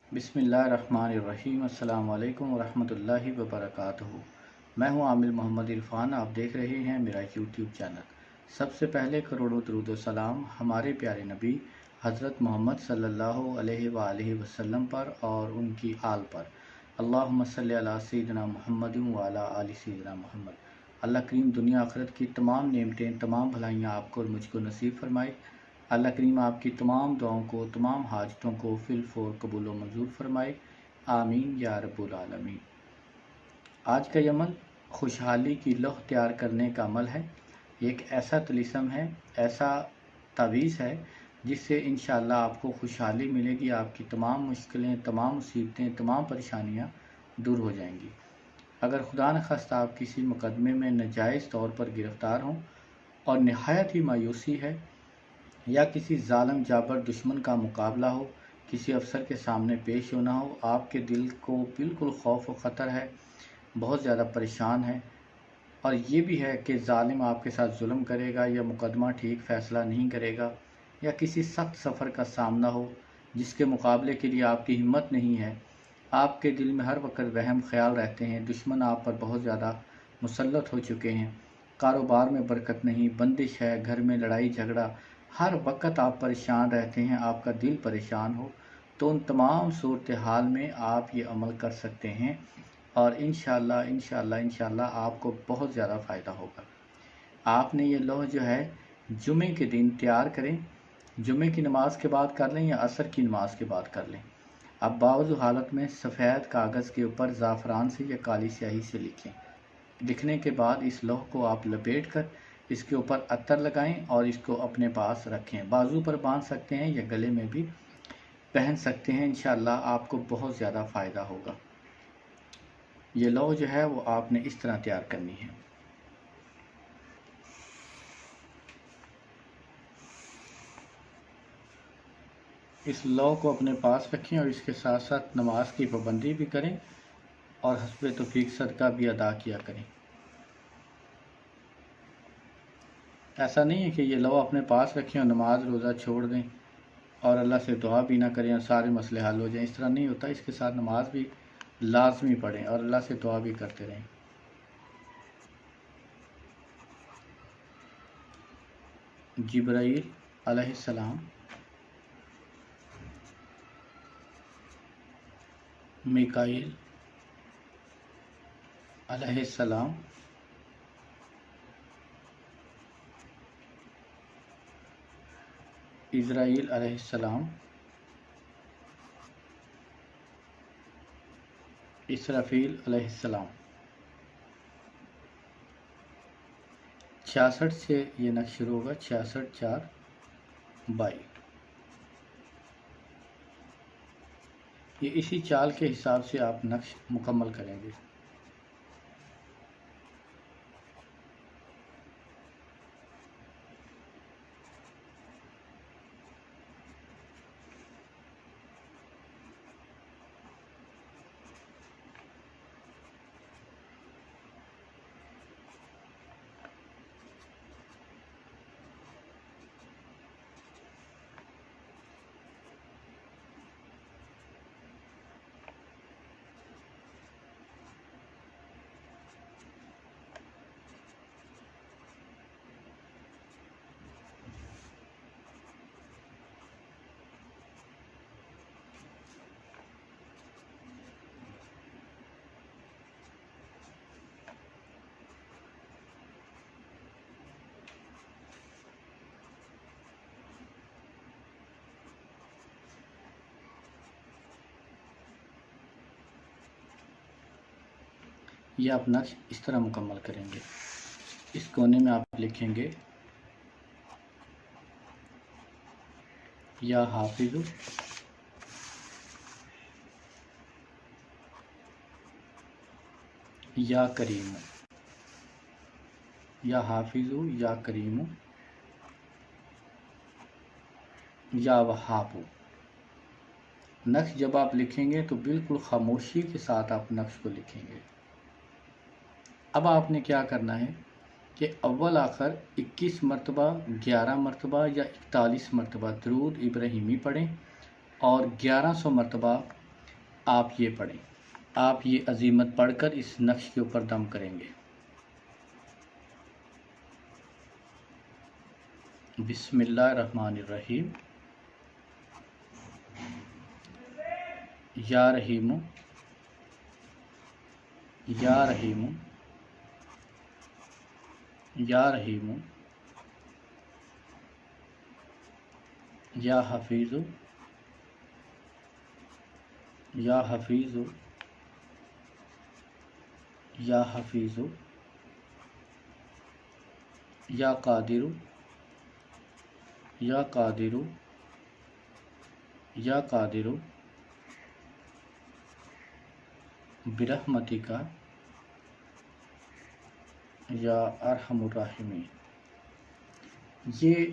बिस्मिल्लाहिर्रहमानिर्रहीम। अस्सलाम वालेकुम वरहमतुल्लाहि वबरकातुहू। मैं हूं आमिर मोहम्मद इरफान। आप देख रहे हैं मेरा यूट्यूब चैनल। सबसे पहले करोड़ों दरूद व सलाम हमारे प्यारे नबी हज़रत मोहम्मद सल्लल्लाहु अलैहि वसल्लम पर और उनकी आल पर। अल्लाहुम्मा सल्ली अला सय्यिदिना मुहम्मदिन व अला आलि सय्यिदिना मुहम्मद। अल्लाह करीम दुनिया आखिरत की तमाम नेमतें, तमाम भलाइयाँ आपको और मुझको नसीब फरमाए। अल्लाह करीम आपकी तमाम दुआओं को, तमाम हाजतों को फिल फ़ौर कबूल व मंजूर फरमाए। आमीन या रब्बुल आलमीन। आज का अमल खुशहाली की लौह तैयार करने का अमल है। एक ऐसा तलीसम है, ऐसा तावीज़ है जिससे इंशाअल्लाह आपको खुशहाली मिलेगी। आपकी तमाम मुश्किलें, तमाम मुसीबतें, तमाम परेशानियाँ दूर हो जाएंगी। अगर खुदा न खास्ता आप किसी मुकदमे में नाजायज़ तौर पर गिरफ़्तार हों और नहायत ही मायूसी है, या किसी जालिम जाबर दुश्मन का मुकाबला हो, किसी अफसर के सामने पेश होना हो, आपके दिल को बिल्कुल खौफ व ख़तर है, बहुत ज़्यादा परेशान है, और ये भी है कि जालिम आपके साथ जुल्म करेगा या मुकदमा ठीक फ़ैसला नहीं करेगा, या किसी सख्त सफ़र का सामना हो जिसके मुकाबले के लिए आपकी हिम्मत नहीं है, आपके दिल में हर वक्त वहम ख्याल रहते हैं, दुश्मन आप पर बहुत ज़्यादा मुसल्लत हो चुके हैं, कारोबार में बरकत नहीं, बंदिश है, घर में लड़ाई झगड़ा, हर वक्त आप परेशान रहते हैं, आपका दिल परेशान हो, तो उन तमाम सूरत हाल में आप ये अमल कर सकते हैं और इंशाअल्लाह आपको बहुत ज़्यादा फ़ायदा होगा। आपने ये लौह जो है जुमे के दिन तैयार करें। जुमे की नमाज के बाद कर लें या असर की नमाज के बाद कर लें। अब बावजू हालत में सफ़ेद कागज़ के ऊपर ज़ाफ़रान से या काली स्याही से लिखें। लिखने के बाद इस लौह को आप लपेट कर इसके ऊपर अत्तर लगाएं और इसको अपने पास रखें। बाजू पर बांध सकते हैं या गले में भी पहन सकते हैं। इंशाअल्लाह आपको बहुत ज़्यादा फ़ायदा होगा। ये लौह जो है वो आपने इस तरह तैयार करनी है। इस लौह को अपने पास रखें और इसके साथ साथ नमाज की पाबंदी भी करें और हस्बे तौफीक सदका भी अदा किया करें। ऐसा नहीं है कि ये लौह अपने पास रखें और नमाज रोज़ा छोड़ दें और अल्लाह से दुआ भी ना करें और सारे मसले हल हो जाएं। इस तरह नहीं होता। इसके साथ नमाज भी लाजमी पढ़ें और अल्लाह से दुआ भी करते रहें। जिब्राईल अलैहिस्सलाम, मीकाईल अलैहिस्सलाम, इज़राईल अलैहिस्सलाम, इसराफील अलैहिस्सलाम। 66 से ये नक्श शुरू होगा। 66 4 22। ये इसी चाल के हिसाब से आप नक्श मुकम्मल करेंगे। ये आप नक्श इस तरह मुकम्मल करेंगे। इस कोने में आप लिखेंगे या हाफिज़ु या करीमु, या हाफिज़ु या करीमु या वहाबु। नक्श जब आप लिखेंगे तो बिल्कुल खामोशी के साथ आप नक्श को लिखेंगे। अब आपने क्या करना है कि अव्वल आखिर 21 मरतबा, 11 मरतबा या 41 मरतबा दरूद इब्राहिमी पढ़ें और 1100 मरतबा آپ یہ پڑھیں، آپ یہ عزیمت پڑھ کر اس نقش کے اوپر دم کریں گے۔ بسم اللہ الرحمن الرحیم۔ یا رحیم یا رحیم یا رحیم یا حفیظ یا حفیظ یا حفیظ یا قادر یا قادر یا قادر برحمتک یا ارحم الراحمین۔ یہ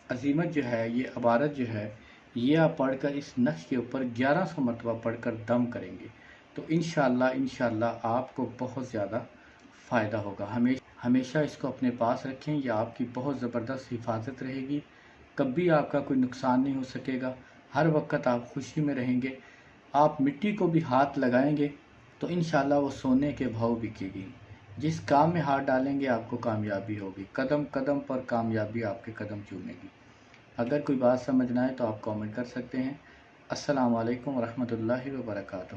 عزیمت جو ہے، یہ عبارت جو ہے، یہ آپ پڑھ کر اس نقش کے اوپر 1100 مرتبہ پڑھ کر دم کریں گے تو انشاءاللہ آپ کو بہت زیادہ فائدہ ہوگا۔ ہمیشہ اس کو اپنے پاس رکھیں، یہ آپ کی بہت زبردست حفاظت رہے گی، کبھی آپ کا کوئی نقصان نہیں ہو سکے گا، ہر وقت آپ خوشی میں رہیں گے۔ آپ مٹی کو بھی ہاتھ لگائیں گے تو انشاءاللہ وہ سونے کے بھاؤ بکے گی۔ جس کام میں ہاتھ ڈالیں گے آپ کو کامیابی ہوگی، قدم قدم پر کامیابی آپ کے قدم چومے گی۔ اگر کوئی بات سمجھ نہ آئے تو آپ کامنٹ کر سکتے ہیں۔ السلام علیکم ورحمۃ اللہ وبرکاتہ۔